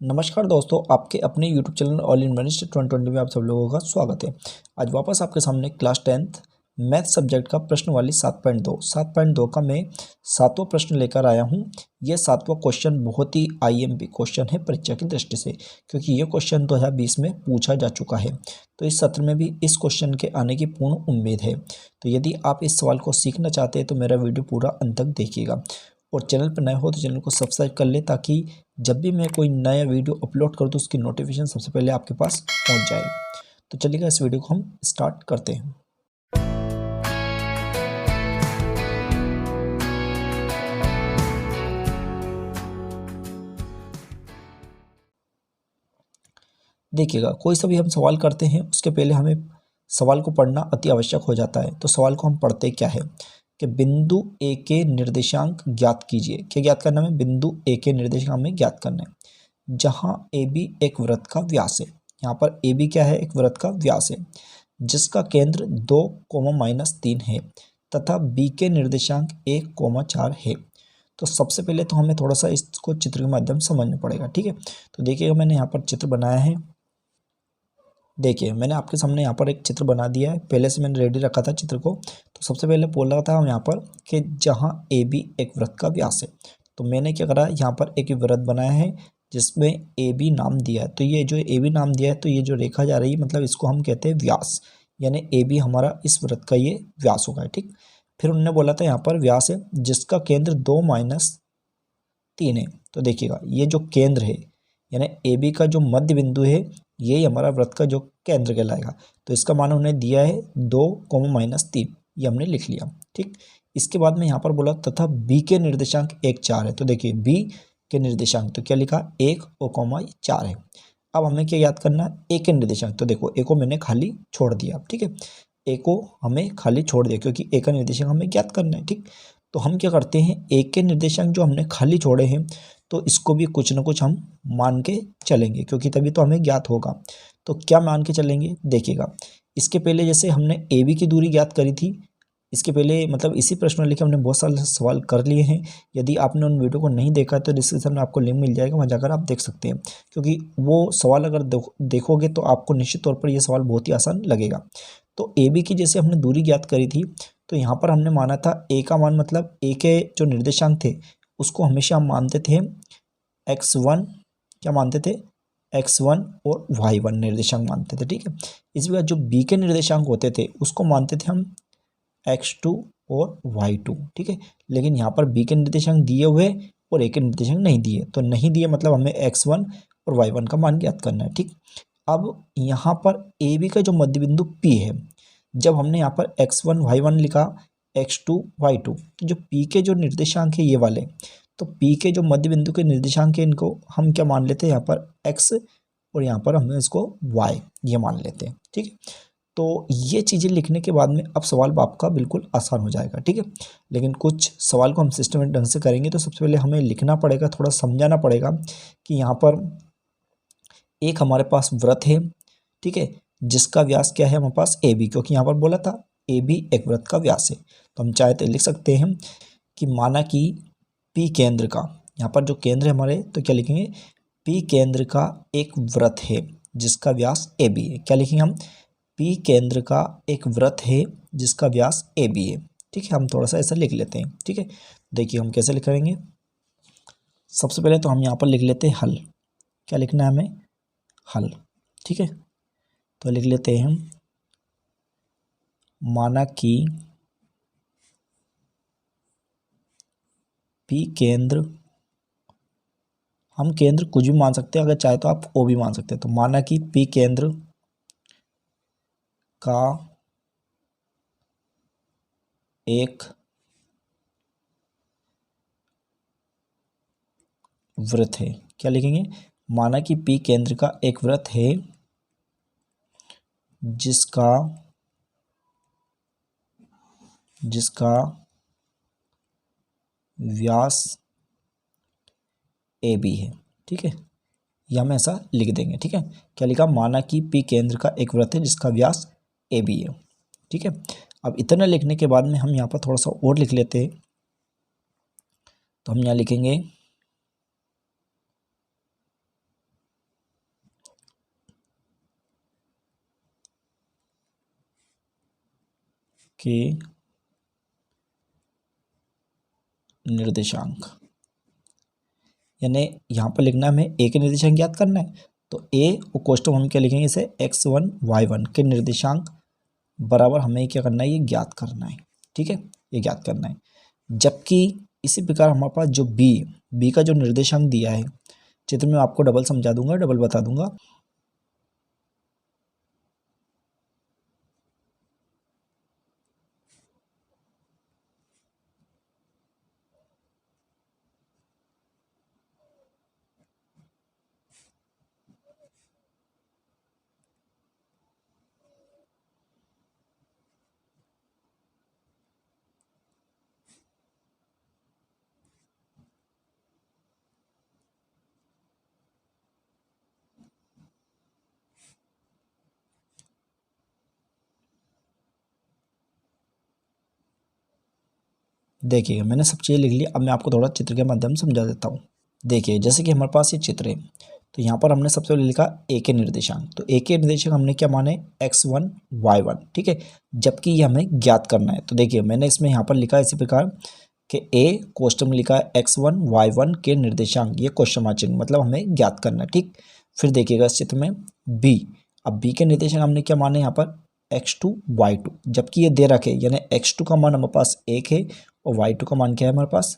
नमस्कार दोस्तों, आपके अपने YouTube channel all in one 2020 में आप सब लोगों का स्वागत है। आज वापस आपके सामने क्लास 10th मैथ सब्जेक्ट का प्रश्न वाली 7.2 का मैं सातवां प्रश्न लेकर आया हूं। यह सातवां क्वेश्चन बहुत ही आईएमपी क्वेश्चन है परीक्षा की दृष्टि से, क्योंकि यह क्वेश्चन 2020 में पूछा जा चुका है। तो इस सत्र में भी इस क्वेश्चन के आने की पूर्ण उम्मीद है। तो यदि आप इस सवाल को सीखना चाहते हैं तो मेरा वीडियो पूरा अंत तक देखिएगा, और चैनल पर नए हो तो चैनल को सब्सक्राइब कर ले, ताकि जब भी मैं कोई नया वीडियो अपलोड करूँ तो उसकी नोटिफिकेशन सबसे पहले आपके पास पहुंच जाए। तो चलिएगा, इस वीडियो को हम स्टार्ट करते हैं। देखिएगा, कोई सा भी हम सवाल करते हैं उसके पहले हमें सवाल को पढ़ना अति आवश्यक हो जाता है। तो सवाल को हम पढ़ते क्या है कि बिंदु ए के निर्देशांक ज्ञात कीजिए। क्या ज्ञात करना है? बिंदु ए के निर्देशांक हमें ज्ञात करना है, जहां ए बी एक वृत्त का व्यास है। यहाँ पर ए बी क्या है? एक वृत्त का व्यास है, जिसका केंद्र 2, -3 है तथा बी के निर्देशांक 1, 4 है। तो सबसे पहले तो हमें थोड़ा सा इसको चित्र के माध्यम से समझना पड़ेगा, ठीक है। तो देखिएगा, मैंने यहाँ पर चित्र बनाया है। देखिए, मैंने आपके सामने यहाँ पर एक चित्र बना दिया है, पहले से मैंने रेडी रखा था चित्र को। तो सबसे पहले बोला था हम यहाँ पर कि जहाँ ए बी एक वृत्त का व्यास है, तो मैंने क्या करा, यहाँ पर एक वृत्त बनाया है जिसमें ए बी नाम दिया है। तो ये जो ए बी नाम दिया है, तो ये जो रेखा जा रही है, मतलब इसको हम कहते हैं व्यास, यानी ए बी हमारा इस वृत्त का ये व्यास होगा, ठीक। फिर उन्होंने बोला था यहाँ पर व्यास है जिसका केंद्र 2, -3 है। तो देखिएगा, ये जो केंद्र है यानी ए बी का जो मध्य बिंदु है, यही हमारा वृत्त का जो केंद्र कहलाएगा। तो इसका मान उन्होंने दिया है 2, -3, ये हमने लिख लिया, ठीक। इसके बाद में यहाँ पर बोला तथा बी के निर्देशांक 1, 4 है। तो देखिए, बी के निर्देशांक तो क्या लिखा? 1, 4 है। अब हमें क्या याद करना? ए के निर्देशांक। तो देखो, ए को मैंने खाली छोड़ दिया, ठीक है। ए को हमें खाली छोड़ दिया क्योंकि ए का निर्देशांक हमें ज्ञात करना है, ठीक। तो हम क्या करते हैं, ए के निर्देशांक जो हमने खाली छोड़े हैं, तो इसको भी कुछ ना कुछ हम मान के चलेंगे, क्योंकि तभी तो हमें ज्ञात होगा। तो क्या मान के चलेंगे? देखिएगा, इसके पहले जैसे हमने ए बी की दूरी ज्ञात करी थी, इसके पहले मतलब इसी प्रश्न लिखे हमने बहुत सारे सवाल कर लिए हैं। यदि आपने उन वीडियो को नहीं देखा है तो डिस्क्रिप्शन में आपको लिंक मिल जाएगा, वहाँ जाकर आप देख सकते हैं, क्योंकि वो सवाल अगर देखोगे तो आपको निश्चित तौर पर ये सवाल बहुत ही आसान लगेगा। तो ए बी की जैसे हमने दूरी ज्ञात करी थी, तो यहाँ पर हमने माना था ए का मान, मतलब ए के जो निर्देशांक थे उसको हमेशा हम मानते थे x1, क्या मानते थे? x1 और y1 निर्देशांक मानते थे, ठीक है। इसी बात जो b के निर्देशांक होते थे उसको मानते थे हम x2 और y2, ठीक है। लेकिन यहाँ पर b के निर्देशांक दिए हुए और a के निर्देशांक नहीं दिए, तो नहीं दिए मतलब हमें x1 और y1 का मान ज्ञात करना है, ठीक। अब यहाँ पर ए बी का जो मध्य बिंदु P है, जब हमने यहाँ पर x1 y1 लिखा, x2 y2, तो जो P के जो निर्देशांक है ये वाले, तो P के जो मध्य बिंदु के निर्देशांक है इनको हम क्या मान लेते हैं, यहाँ पर x और यहाँ पर हम इसको y ये मान लेते हैं, ठीक है। तो ये चीज़ें लिखने के बाद में अब सवाल आपका बिल्कुल आसान हो जाएगा, ठीक है। लेकिन कुछ सवाल को हम सिस्टमेटिक ढंग से करेंगे, तो सबसे पहले हमें लिखना पड़ेगा, थोड़ा समझाना पड़ेगा कि यहाँ पर एक हमारे पास वृत्त है, ठीक है, जिसका व्यास क्या है हमारे पास ए बी, क्योंकि यहाँ पर बोला था ए बी एक वृत्त का व्यास है। तो हम चाहे तो लिख सकते हैं कि माना कि पी केंद्र का, यहाँ पर जो केंद्र है हमारे, तो क्या लिखेंगे? पी केंद्र का एक वृत्त है जिसका व्यास ए बी है। क्या लिखेंगे हम? पी केंद्र का एक वृत्त है जिसका व्यास ए बी है, ठीक है। हम थोड़ा सा ऐसा लिख लेते हैं, ठीक है। देखिए, हम कैसे लिखेंगे। सबसे पहले तो हम यहाँ पर लिख लेते हैं हल। क्या लिखना है हमें? हल, ठीक है। तो लिख लेते हैं हम, माना कि पी केंद्र, हम केंद्र कुछ भी मान सकते हैं, अगर चाहे तो आप ओ भी मान सकते हैं। तो माना कि पी केंद्र का एक वृत्त है। क्या लिखेंगे? माना कि पी केंद्र का एक वृत्त है जिसका व्यास ए बी है, ठीक है। ये हम ऐसा लिख देंगे, ठीक है। क्या लिखा? माना कि पी केंद्र का एक वृत्त है जिसका व्यास ए बी है, ठीक है। अब इतना लिखने के बाद में हम यहाँ पर थोड़ा सा और लिख लेते हैं। तो हम यहाँ लिखेंगे के निर्देशांक, यानी यहाँ पर लिखना है हमें ए के निर्देशांक ज्ञात करना है, तो ए और कोष्टक हम क्या लिखेंगे इसे x1 y1 के निर्देशांक बराबर हमें क्या करना है, ये ज्ञात करना है। ठीक है, ये ज्ञात करना है। जबकि इसी प्रकार हमारे पास जो बी का जो निर्देशांक दिया है, चित्र में आपको डबल समझा दूंगा, डबल बता दूंगा। देखिए मैंने सब चीज़ें लिख ली, अब मैं आपको थोड़ा चित्र के माध्यम से समझा देता हूँ। देखिए जैसे कि हमारे पास ये चित्र है, तो यहाँ पर हमने सबसे पहले लिखा ए के निर्देशांक, तो ए के निर्देशांक हमने क्या माने x1 y1। ठीक है, जबकि ये हमें ज्ञात करना है, तो देखिए मैंने इसमें यहाँ पर लिखा इसी प्रकार कि ए कोष्टक में लिखा है x1 y1 के निर्देशांक, ये क्वेश्चन मार्क चिन्ह, मतलब हमें ज्ञात करना है। ठीक, फिर देखिएगा इस चित्र में बी, अब बी के निर्देशांक हमने क्या माने यहाँ पर x2 y2, जबकि ये दे रखे, यानी x2 का मान हमारे पास 1 है और y2 का मान क्या है हमारे पास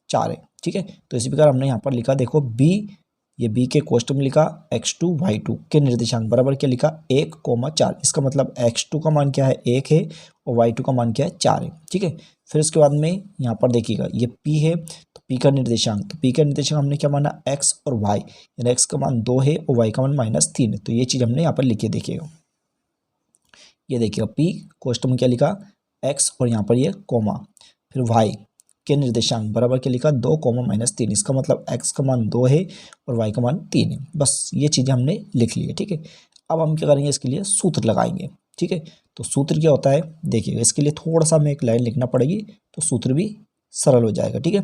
4 है। ठीक है, तो इसी प्रकार हमने यहाँ पर लिखा, देखो बी, ये बी के कोष्टक में लिखा x2 y2 के निर्देशांक बराबर क्या लिखा 1,4, इसका मतलब x2 का मान क्या है 1 है और y2 का मान क्या है 4 है। ठीक है, फिर उसके बाद में यहाँ पर देखिएगा ये p है, तो p का निर्देशांक, तो p का निर्देशांक हमने क्या माना x और y, यानी x का मान 2 है और y का मान -3 है, तो ये चीज़ हमने यहाँ पर लिखी है। देखिएगा ये देखिएगा p कोष्टक में क्या लिखा x और यहाँ पर ये कोमा, फिर y के निर्देशांक बराबर क्या लिखा 2, -3, इसका मतलब x का मान 2 है और y का मान 3 है। बस ये चीज़ें हमने लिख ली है। ठीक है, अब हम क्या करेंगे, इसके लिए सूत्र लगाएंगे। ठीक है, तो सूत्र क्या होता है, देखिएगा इसके लिए थोड़ा सा हमें एक लाइन लिखना पड़ेगी, तो सूत्र भी सरल हो जाएगा। ठीक है,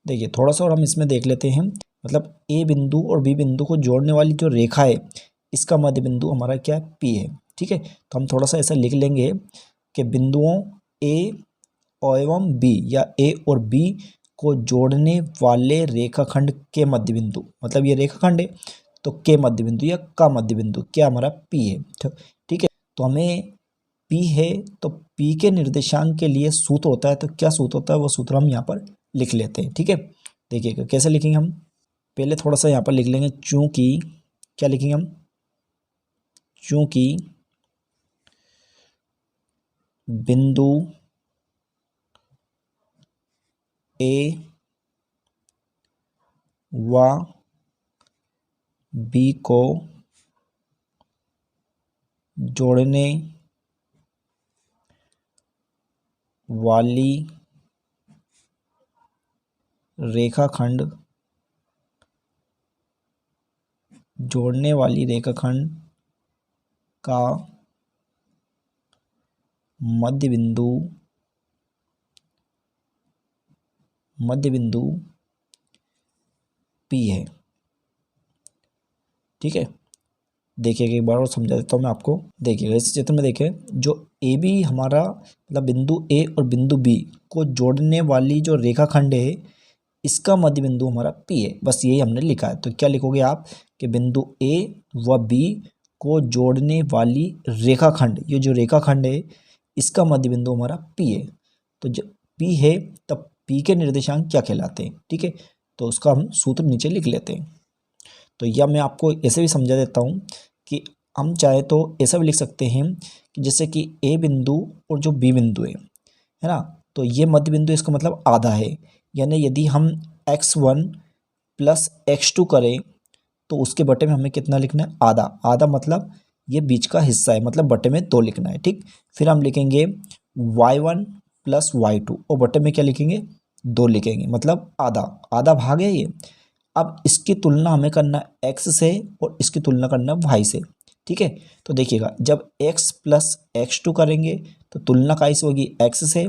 देखिए थोड़ा सा और हम इसमें देख लेते हैं, मतलब ए बिंदु और बी बिंदु को जोड़ने वाली जो रेखा है, इसका मध्य बिंदु हमारा क्या है पी है। ठीक है, तो हम थोड़ा सा ऐसा लिख लेंगे कि बिंदुओं ए एवं बी या ए और बी को जोड़ने वाले रेखाखंड के मध्य बिंदु, मतलब ये रेखाखंड है तो के मध्य बिंदु या का मध्य बिंदु क्या हमारा पी है। ठीक है, तो हमें पी है, तो पी के निर्देशांक के लिए सूत्र होता है, तो क्या सूत्र होता है वो सूत्र हम यहाँ पर लिख लेते हैं। ठीक है, देखिएगा कैसे लिखेंगे हम, पहले थोड़ा सा यहाँ पर लिख लेंगे, चूंकि क्या लिखेंगे हम, चूंकि बिंदु ए व बी को जोड़ने वाली रेखाखंड का मध्य बिंदु पी है। ठीक है, देखिएगा एक बार और समझा देता हूँ मैं आपको। देखिएगा इस चित्र में देखिए, जो ए बी हमारा मतलब बिंदु ए और बिंदु बी को जोड़ने वाली जो रेखाखंड है, इसका मध्य बिंदु हमारा पी है। बस यही हमने लिखा है, तो क्या लिखोगे आप कि बिंदु ए व बी को जोड़ने वाली रेखाखंड, ये जो रेखाखंड है इसका मध्य बिंदु हमारा पी है। तो जब पी है तब पी के निर्देशांक क्या कहलाते हैं। ठीक है, तो उसका हम सूत्र नीचे लिख लेते हैं। तो यह मैं आपको ऐसे भी समझा देता हूँ कि हम चाहे तो ऐसा भी लिख सकते हैं कि जैसे कि ए बिंदु और जो बी बिंदु है ना, तो ये मध्य बिंदु इसका मतलब आधा है, यानी यदि हम x1 + x2 करें तो उसके बटे में हमें कितना लिखना है, आधा। आधा मतलब ये बीच का हिस्सा है, मतलब बटे में 2 लिखना है। ठीक, फिर हम लिखेंगे y1 + y2 और बटे में क्या लिखेंगे 2 लिखेंगे, मतलब आधा, आधा भाग है ये। अब इसकी तुलना हमें करना x से और इसकी तुलना करना y से। ठीक है, तो देखिएगा जब x + x2 करेंगे तो तुलना काई से होगी x से,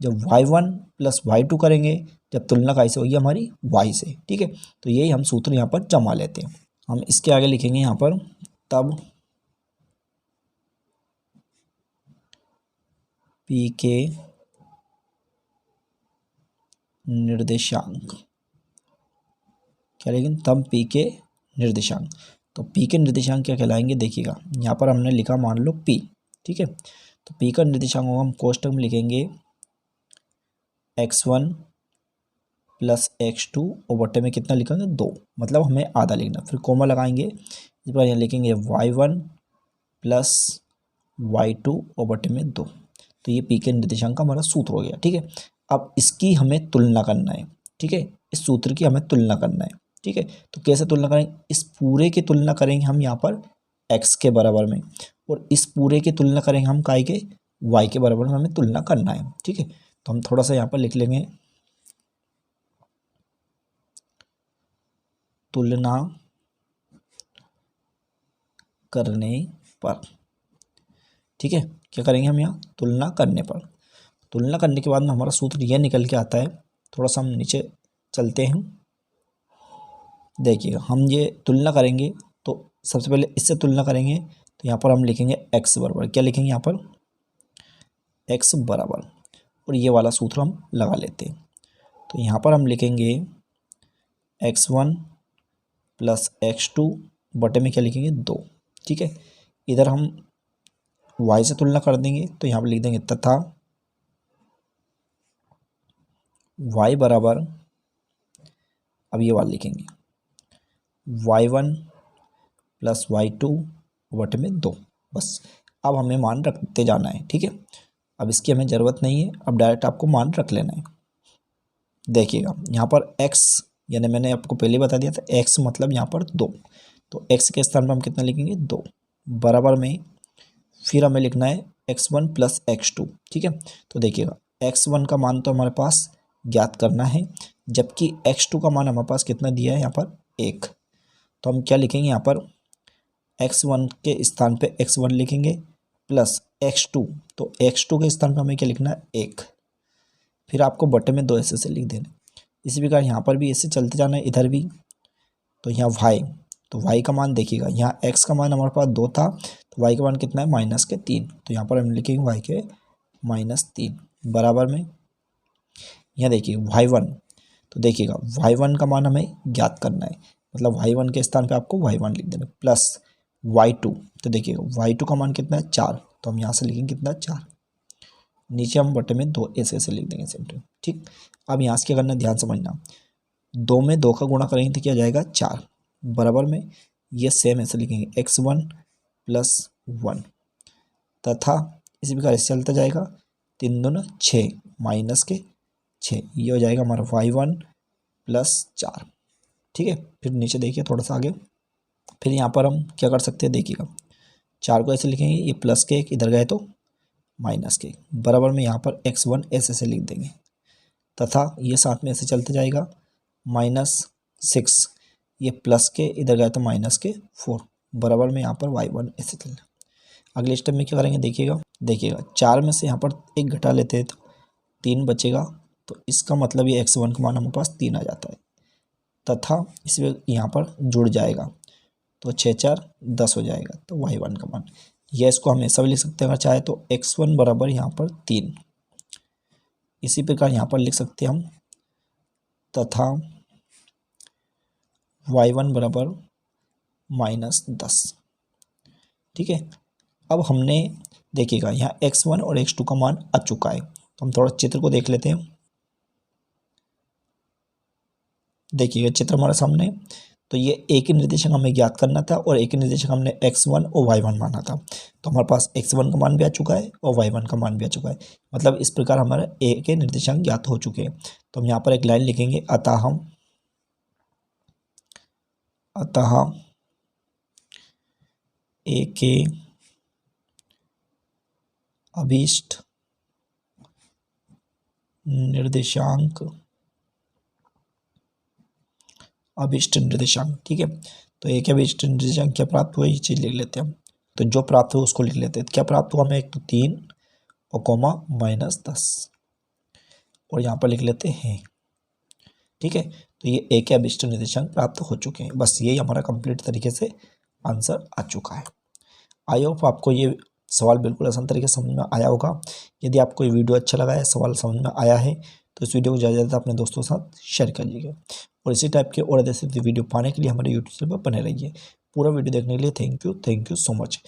जब y1 + y2 करेंगे जब तुलना काई से होगी हमारी y से। ठीक है, तो यही हम सूत्र यहाँ पर जमा लेते हैं। हम इसके आगे लिखेंगे यहाँ पर, तब पी के निर्देशांक क्या लिखेंगे तब पी के निर्देशांक। तो पी के निर्देशांक क्या कहलाएंगे देखिएगा, यहाँ पर हमने लिखा मान लो पी, ठीक है। तो पी का निर्देशांक को हम कोष्टक में लिखेंगे x1 प्लस x2 और बट्टे में कितना लिखेंगे 2, मतलब हमें आधा लिखना, फिर कोमा लगाएंगे, इस बार यहाँ लिखेंगे y1 प्लस y2 और बट्टे में 2। तो ये पी के निर्देशांक का हमारा सूत्र हो गया, ठीक है। अब इसकी हमें तुलना करना है, ठीक है, इस सूत्र की हमें तुलना करना है, ठीक है। तो कैसे तुलना करेंगे, इस पूरे की तुलना करेंगे हम यहाँ पर x के बराबर में, और इस पूरे की तुलना करेंगे हम काय के y के बराबर में, हमें तुलना करना है, ठीक है। तो हम थोड़ा सा यहाँ पर लिख लेंगे तुलना करने पर, ठीक है। क्या करेंगे हम यहाँ तुलना करने पर, तुलना करने के बाद में हमारा सूत्र यह निकल के आता है। थोड़ा सा हम नीचे चलते हैं, देखिएगा हम ये तुलना करेंगे तो सबसे पहले इससे तुलना करेंगे, तो यहाँ पर हम लिखेंगे x बराबर, क्या लिखेंगे यहाँ पर x बराबर, और ये वाला सूत्र हम लगा लेते हैं। तो यहाँ पर हम लिखेंगे x1 प्लस x2 बटे में क्या लिखेंगे 2, ठीक है। इधर हम y से तुलना कर देंगे, तो यहाँ पर लिख देंगे तथा y बराबर, अब ये वाला लिखेंगे y1 प्लस y2 बटे में 2, बस। अब हमें मान रखते जाना है, ठीक है। अब इसकी हमें ज़रूरत नहीं है, अब डायरेक्ट आपको मान रख लेना है। देखिएगा यहाँ पर x, यानी मैंने आपको पहले बता दिया था x मतलब यहाँ पर 2, तो x के स्थान पर हम कितना लिखेंगे 2 बराबर में, फिर हमें लिखना है x1 प्लस x2, ठीक है। तो देखिएगा x1 का मान तो हमारे पास ज्ञात करना है, जबकि x2 का मान हमारे पास कितना दिया है यहाँ पर 1। तो हम क्या लिखेंगे यहाँ पर x1 के स्थान पे x1 लिखेंगे प्लस x2, तो x2 के स्थान पर हमें क्या लिखना है 1, फिर आपको बटे में 2 ऐसे लिख देना। इसी प्रकार यहाँ पर भी ऐसे चलते जाना है, इधर भी। तो यहाँ y, तो y का मान देखिएगा, यहाँ x का मान हमारे पास 2 था, तो y का मान कितना है -3, तो यहाँ पर हम लिखेंगे y के -3 बराबर में, यहाँ देखिए y1, तो देखिएगा y1 का मान हमें ज्ञात करना है, मतलब y1 के स्थान पे आपको y1 लिख देना प्लस y2, तो देखिएगा y2 का मान कितना है 4, तो हम यहाँ से लिखेंगे कितना 4, नीचे हम बटे में 2 ऐसे लिख देंगे सेंटर, ठीक। अब यहाँ से क्या करना है ध्यान समझना, 2 में 2 का गुणा करेंगे तो क्या जाएगा 4 बराबर में, ये सेम ऐसे लिखेंगे x1 प्लस 1 तथा इसी प्रकार से चलता जाएगा, 3 दूना 6 माइनस के 6, ये हो जाएगा हमारा y1 प्लस 4, ठीक है। फिर नीचे देखिए थोड़ा सा आगे, फिर यहाँ पर हम क्या कर सकते हैं देखिएगा, 4 को ऐसे लिखेंगे, ये प्लस के एक इधर गए तो माइनस के बराबर में, यहाँ पर x1 ऐसे लिख देंगे तथा ये साथ में ऐसे चलते जाएगा -6, ये प्लस के इधर गए तो -4 बराबर में, यहाँ पर y1 ऐसे चलना। अगले स्टेप में क्या करेंगे देखिएगा 4 में से यहाँ पर एक घटा लेते हैं तो 3 बचेगा, तो इसका मतलब ये x1 का मान हमारे पास 3 आ जाता है तथा इसमें यहाँ पर जुड़ जाएगा, तो 6 4 10 हो जाएगा, तो y1 का मान, यह इसको हम ऐसा भी लिख सकते हैं अगर चाहे तो x1 बराबर यहाँ पर 3। इसी प्रकार यहाँ पर लिख सकते हैं हम तथा y1 बराबर -10, ठीक है। अब हमने देखिएगा यहाँ x1 और x2 का मान आ चुका है, तो हम थोड़ा चित्र को देख लेते हैं। देखिएगा चित्र हमारे सामने, तो ये एक ही निर्देशक हमें ज्ञात करना था और एक ही निर्देशक हमने x1 और y1 माना था, तो हमारे पास x1 का मान भी आ चुका है और y1 का मान भी आ चुका है, मतलब इस प्रकार हमारे एक के निर्देशांक ज्ञात हो चुके हैं। तो हम यहाँ पर एक लाइन लिखेंगे, अतः ए के अभीष्ट निर्देशांक, ठीक है। तो एक अभीष्ट निर्देशांक क्या प्राप्त हुआ, ये चीज़ लिख लेते हैं हम, तो जो प्राप्त हुआ उसको लिख लेते हैं। क्या प्राप्त हुआ हमें, एक तो 3 और कोमा -10, और यहाँ पर लिख लेते हैं, ठीक है। तो ये एक अभीष्ट निर्देशांक प्राप्त हो चुके हैं, बस यही हमारा कंप्लीट तरीके से आंसर आ चुका है। आई होप आपको ये सवाल बिल्कुल आसान तरीके से समझ में आया होगा। यदि आपको ये वीडियो अच्छा लगा है, सवाल समझ में आया है, तो इस वीडियो को ज़्यादा से ज़्यादा अपने दोस्तों के साथ शेयर करिएगा। और इसी टाइप के और ऐसे वीडियो पाने के लिए हमारे यूट्यूब चैनल पर बने रहिए। पूरा वीडियो देखने के लिए थैंक यू सो मच।